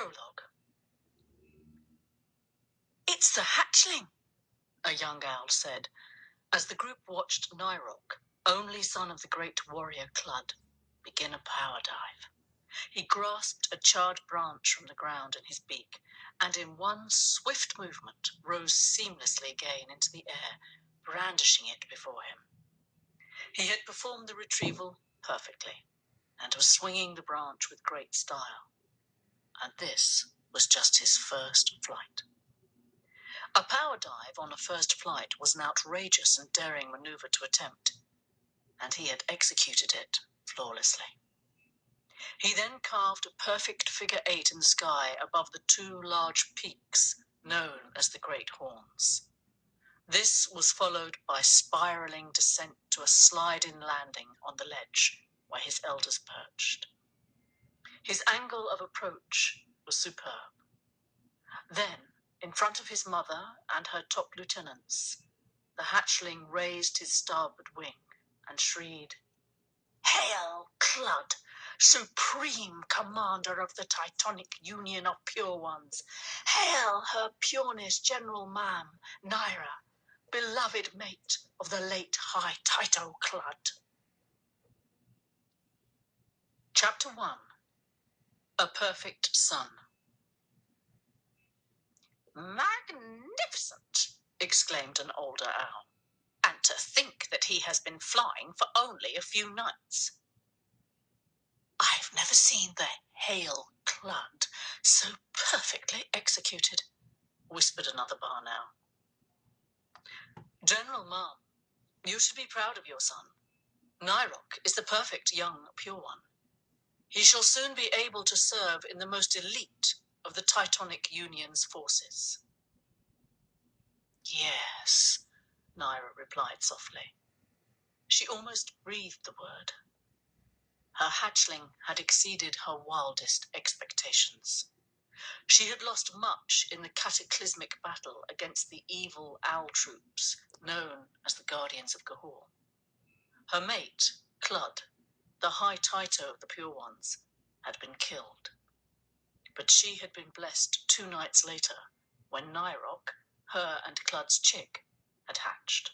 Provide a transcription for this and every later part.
Prologue. "It's the hatchling," a young owl said, as the group watched Nyra, only son of the great warrior Clud, begin a power dive. He grasped a charred branch from the ground in his beak, and in one swift movement rose seamlessly again into the air, brandishing it before him. He had performed the retrieval perfectly, and was swinging the branch with great style. And this was just his first flight. A power dive on a first flight was an outrageous and daring maneuver to attempt, and he had executed it flawlessly. He then carved a perfect figure 8 in the sky above the two large peaks known as the Great Horns. This was followed by spiraling descent to a slide-in landing on the ledge where his elders perched. His angle of approach was superb. Then, in front of his mother and her top lieutenants, the hatchling raised his starboard wing and shrieked, "Hail, Clud, supreme commander of the Titanic Union of Pure Ones! Hail her pureness General Ma'am, Nyra, beloved mate of the late High Tito Clud." Chapter 1. A Perfect Son. "Magnificent!" exclaimed an older owl. "And to think that he has been flying for only a few nights." "I've never seen the Hail Clud so perfectly executed," whispered another barn owl. "General Ma'am, you should be proud of your son. Nyra is the perfect young pure one. He shall soon be able to serve in the most elite of the Titanic Union's forces." "Yes," Nyra replied softly. She almost breathed the word. Her hatchling had exceeded her wildest expectations. She had lost much in the cataclysmic battle against the evil owl troops known as the Guardians of Gahor. Her mate, Clud, the High Tito of the Pure Ones, had been killed. But she had been blessed 2 nights later when Nyra, her and Clud's chick, had hatched.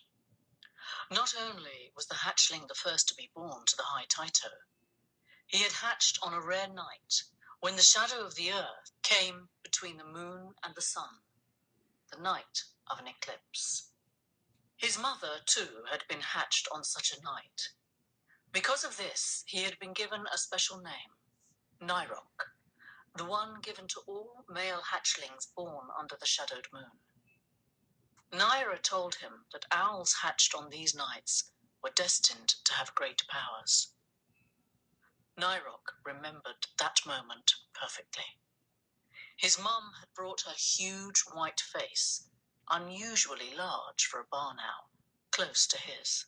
Not only was the hatchling the first to be born to the High Tito, he had hatched on a rare night when the shadow of the earth came between the moon and the sun, the night of an eclipse. His mother, too, had been hatched on such a night. Because of this, he had been given a special name, Nyra, the one given to all male hatchlings born under the shadowed moon. Nyra told him that owls hatched on these nights were destined to have great powers. Nyra remembered that moment perfectly. His mum had brought her huge white face, unusually large for a barn owl, close to his.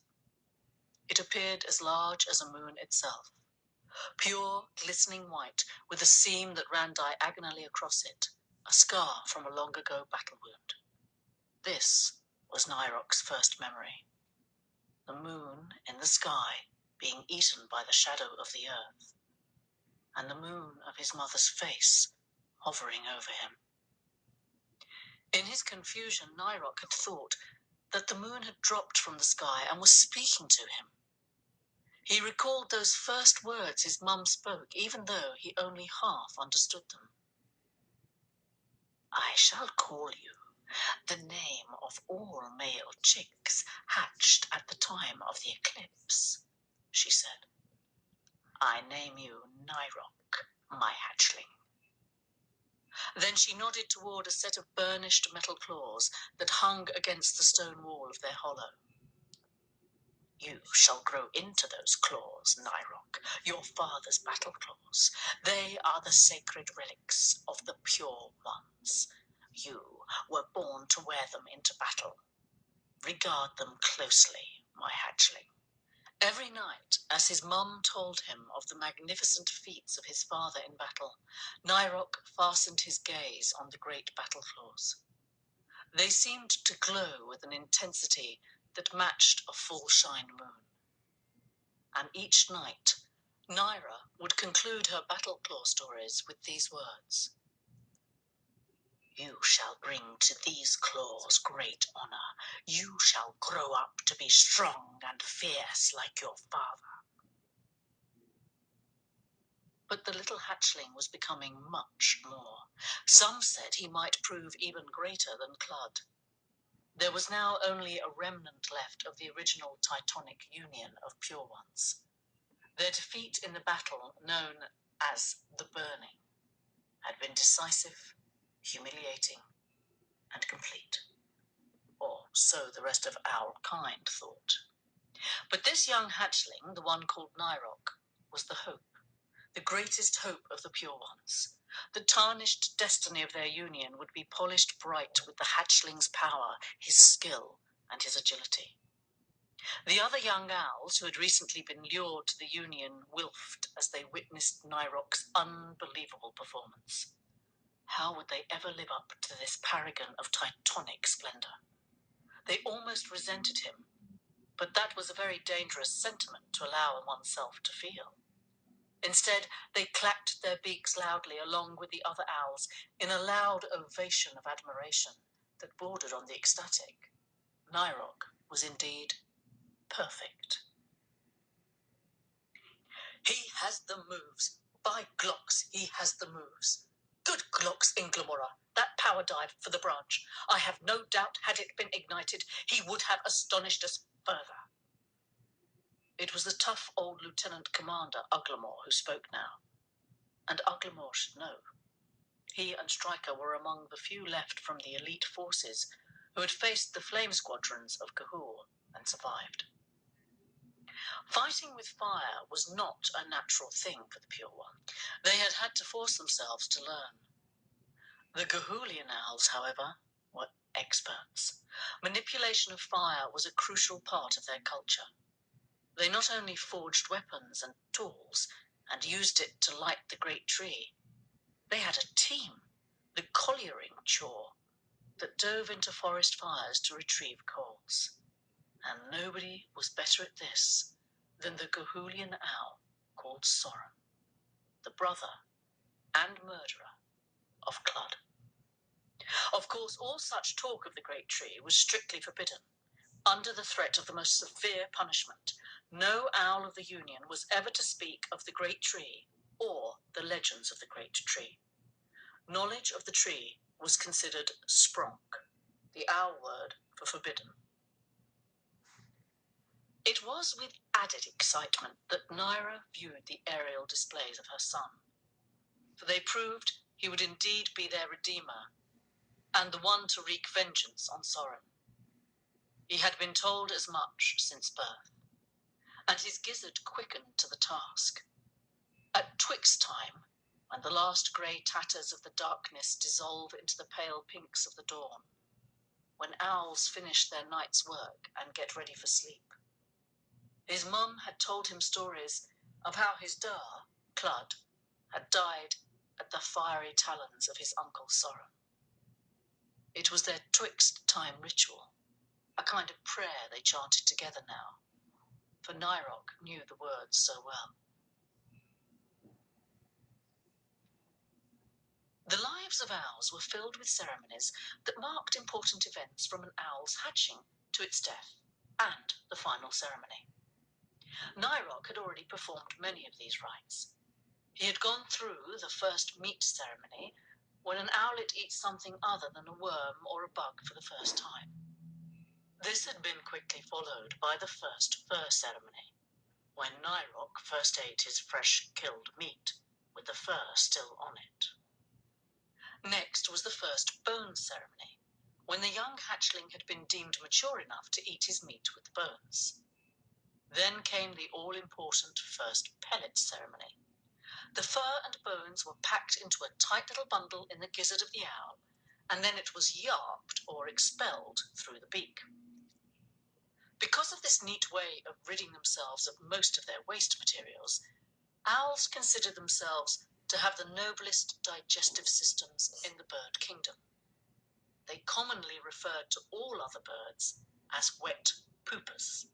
It appeared as large as a moon itself, pure, glistening white, with a seam that ran diagonally across it, a scar from a long-ago battle wound. This was Nyra's first memory. The moon in the sky being eaten by the shadow of the earth, and the moon of his mother's face hovering over him. In his confusion, Nyra had thought that the moon had dropped from the sky and was speaking to him. He recalled those first words his mum spoke, even though he only half understood them. "I shall call you the name of all male chicks hatched at the time of the eclipse," she said. "I name you Nyra, my hatchling." Then she nodded toward a set of burnished metal claws that hung against the stone wall of their hollow. "You shall grow into those claws, Nyra, your father's battle claws. They are the sacred relics of the Pure Ones. You were born to wear them into battle. Regard them closely, my hatchling." Every night, as his mum told him of the magnificent feats of his father in battle, Nyra fastened his gaze on the great battle claws. They seemed to glow with an intensity that matched a full-shine moon. And each night, Nyra would conclude her battle claw stories with these words: You shall bring to these claws great honor. You shall grow up to be strong and fierce like your father. But the little hatchling was becoming much more. Some said he might prove even greater than Clud. There was now only a remnant left of the original Titanic union of pure ones. Their defeat in the battle known as the Burning had been decisive, humiliating, and complete. Or so the rest of our kind thought. But this young hatchling, the one called Nyra, was the hope, the greatest hope of the pure ones. The tarnished destiny of their union would be polished bright with the hatchling's power, his skill, and his agility. The other young owls who had recently been lured to the union wilfed as they witnessed Nyra's unbelievable performance. How would they ever live up to this paragon of Titanic splendor? They almost resented him, but that was a very dangerous sentiment to allow oneself to feel. Instead, they clacked their beaks loudly along with the other owls in a loud ovation of admiration that bordered on the ecstatic. Nyra was indeed perfect. He has the moves. By Glocks, he has the moves. Good Glocks, Inglamora, that power dive for the branch. I have no doubt, had it been ignited, he would have astonished us further. It was the tough old Lieutenant Commander Uglamore who spoke now. And Uglamore should know. He and Stryker were among the few left from the elite forces who had faced the flame squadrons of Cahul and survived. Fighting with fire was not a natural thing for the Pure One. They had had to force themselves to learn. The Gahulian owls, however, were experts. Manipulation of fire was a crucial part of their culture. They not only forged weapons and tools and used it to light the great tree, they had a team, the colliering chore, that dove into forest fires to retrieve coals. And nobody was better at this than the Gahulian owl called Soren, the brother and murderer of Clud. Of course, all such talk of the great tree was strictly forbidden. Under the threat of the most severe punishment, no owl of the Union was ever to speak of the great tree or the legends of the great tree. Knowledge of the tree was considered spronk, the owl word for forbidden. It was with added excitement that Nyra viewed the aerial displays of her son, for they proved he would indeed be their redeemer and the one to wreak vengeance on Soren. He had been told as much since birth, and his gizzard quickened to the task. At twixt time, when the last grey tatters of the darkness dissolve into the pale pinks of the dawn, when owls finish their night's work and get ready for sleep, his mum had told him stories of how his Dar, Clud, had died at the fiery talons of his uncle Soren. It was their twixt-time ritual, a kind of prayer they chanted together now, for Nyra knew the words so well. The lives of owls were filled with ceremonies that marked important events from an owl's hatching to its death, and the final ceremony. Nyra had already performed many of these rites. He had gone through the first meat ceremony, when an owlet eats something other than a worm or a bug for the first time. This had been quickly followed by the first fur ceremony, when Nyra first ate his fresh killed meat, with the fur still on it. Next was the first bone ceremony, when the young hatchling had been deemed mature enough to eat his meat with bones. Then came the all-important first pellet ceremony. The fur and bones were packed into a tight little bundle in the gizzard of the owl, and then it was yarped or expelled through the beak. Because of this neat way of ridding themselves of most of their waste materials, owls consider themselves to have the noblest digestive systems in the bird kingdom. They commonly referred to all other birds as wet poopers.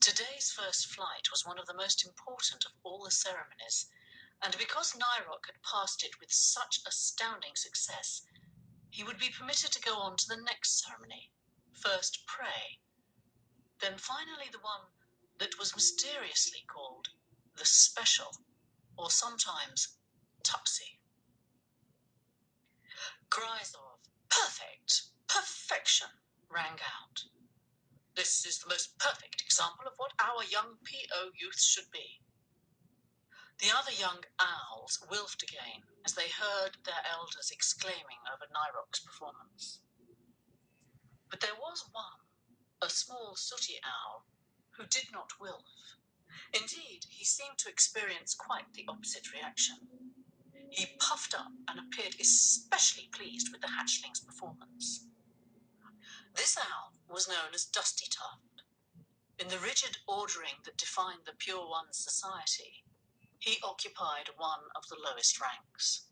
Today's first flight was one of the most important of all the ceremonies, and because Nyra had passed it with such astounding success, He would be permitted to go on to the next ceremony, first pray, then finally the one that was mysteriously called the Special, or sometimes Tupsy. Cries of "Perfect! Perfection!" rang out. This is the most perfect example of what our young P.O. youth should be. The other young owls wilfed again as they heard their elders exclaiming over Nyrok's performance. But there was one, a small sooty owl, who did not wilf. Indeed, he seemed to experience quite the opposite reaction. He puffed up and appeared especially pleased with the hatchling's performance. This owl was known as Dusty Tuft. In the rigid ordering that defined the Pure One's society, he occupied one of the lowest ranks.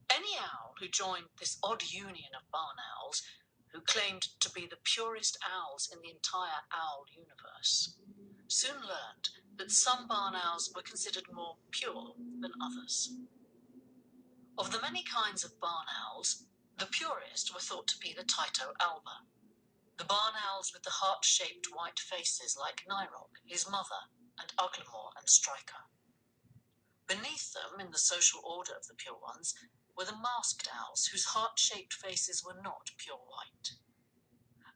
Any owl who joined this odd union of barn owls, who claimed to be the purest owls in the entire owl universe, soon learned that some barn owls were considered more pure than others. Of the many kinds of barn owls, the purest were thought to be the Tyto alba, the barn owls with the heart-shaped white faces like Nyra, his mother, and Uglamore and Striker. Beneath them, in the social order of the pure ones, were the masked owls whose heart-shaped faces were not pure white.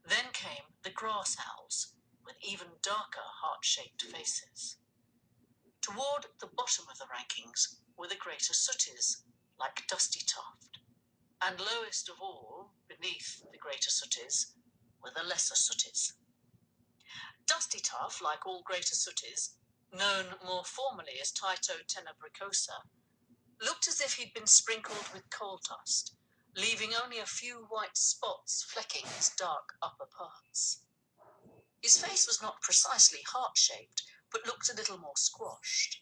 Then came the grass owls, with even darker heart-shaped faces. Toward the bottom of the rankings were the greater sooties, like Dusty Tuft, and lowest of all, beneath the greater sooties, were the lesser sooties. Dusty Tuft, like all greater sooties, known more formally as Tyto tenebricosa, looked as if he'd been sprinkled with coal dust, leaving only a few white spots flecking his dark upper parts. His face was not precisely heart-shaped, but looked a little more squashed.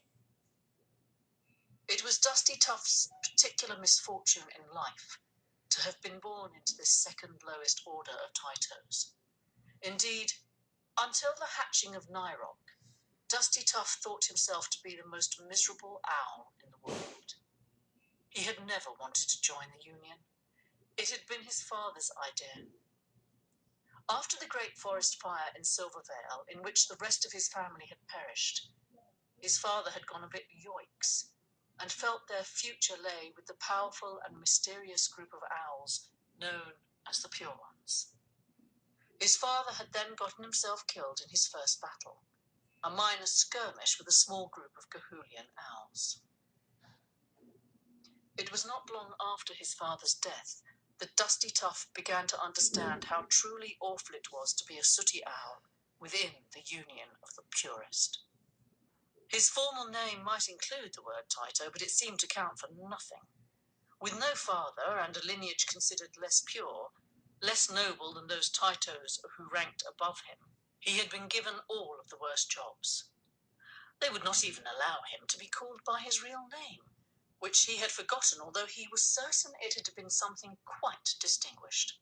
It was Dusty Tuft's particular misfortune in life to have been born into this second lowest order of Tytos. Indeed, until the hatching of Nyra, Dusty Tuft thought himself to be the most miserable owl in the world. He had never wanted to join the Union. It had been his father's idea. After the great forest fire in Silvervale, in which the rest of his family had perished, his father had gone a bit yoicks and felt their future lay with the powerful and mysterious group of owls known as the Pure Ones. His father had then gotten himself killed in his first battle, a minor skirmish with a small group of Cahulian owls. It was not long after his father's death that Dusty Tuft began to understand how truly awful it was to be a sooty owl within the union of the purest. His formal name might include the word Tyto, but it seemed to count for nothing. With no father and a lineage considered less pure, less noble than those Tytos who ranked above him, he had been given all of the worst jobs. They would not even allow him to be called by his real name, which he had forgotten, although he was certain it had been something quite distinguished.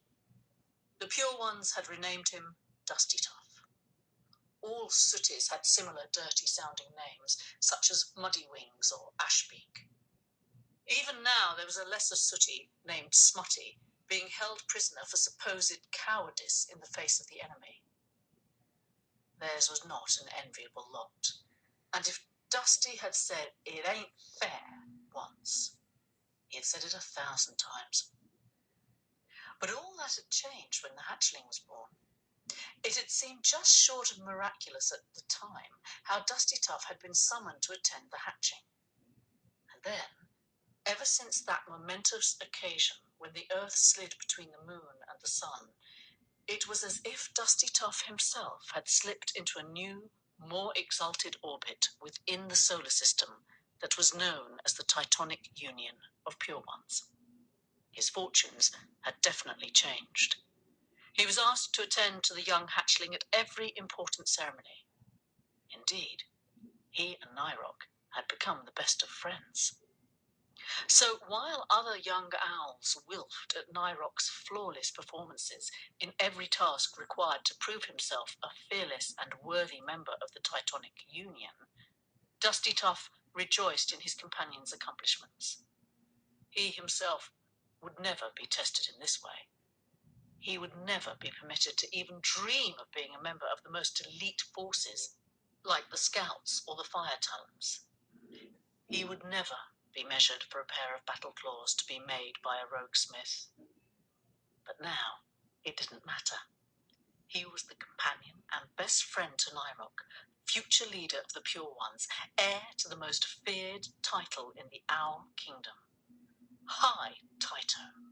The Pure Ones had renamed him Dusty Tuft. All sooties had similar dirty-sounding names, such as Muddy Wings or Ashbeak. Even now there was a lesser sooty named Smutty, being held prisoner for supposed cowardice in the face of the enemy. Theirs was not an enviable lot, and if Dusty had said, "It ain't fair," once, he had said it 1,000 times. But all that had changed when the hatchling was born. It had seemed just short of miraculous at the time how Dusty Tuft had been summoned to attend the hatching. And then, ever since that momentous occasion when the earth slid between the moon and the sun, it was as if Dusty Tuft himself had slipped into a new, more exalted orbit within the solar system that was known as the Titonic Union of Pure Ones. His fortunes had definitely changed. He was asked to attend to the young hatchling at every important ceremony. Indeed, he and Nyra had become the best of friends. So while other young owls wilfed at Nyrock's flawless performances in every task required to prove himself a fearless and worthy member of the Titonic Union, Dusty Tuft rejoiced in his companion's accomplishments. He himself would never be tested in this way. He would never be permitted to even dream of being a member of the most elite forces, like the Scouts or the Fire Talons. He would never be measured for a pair of battle claws to be made by a rogue smith. But now, it didn't matter. He was the companion and best friend to Nyra, future leader of the Pure Ones, heir to the most feared title in the Owl Kingdom. High Tyto.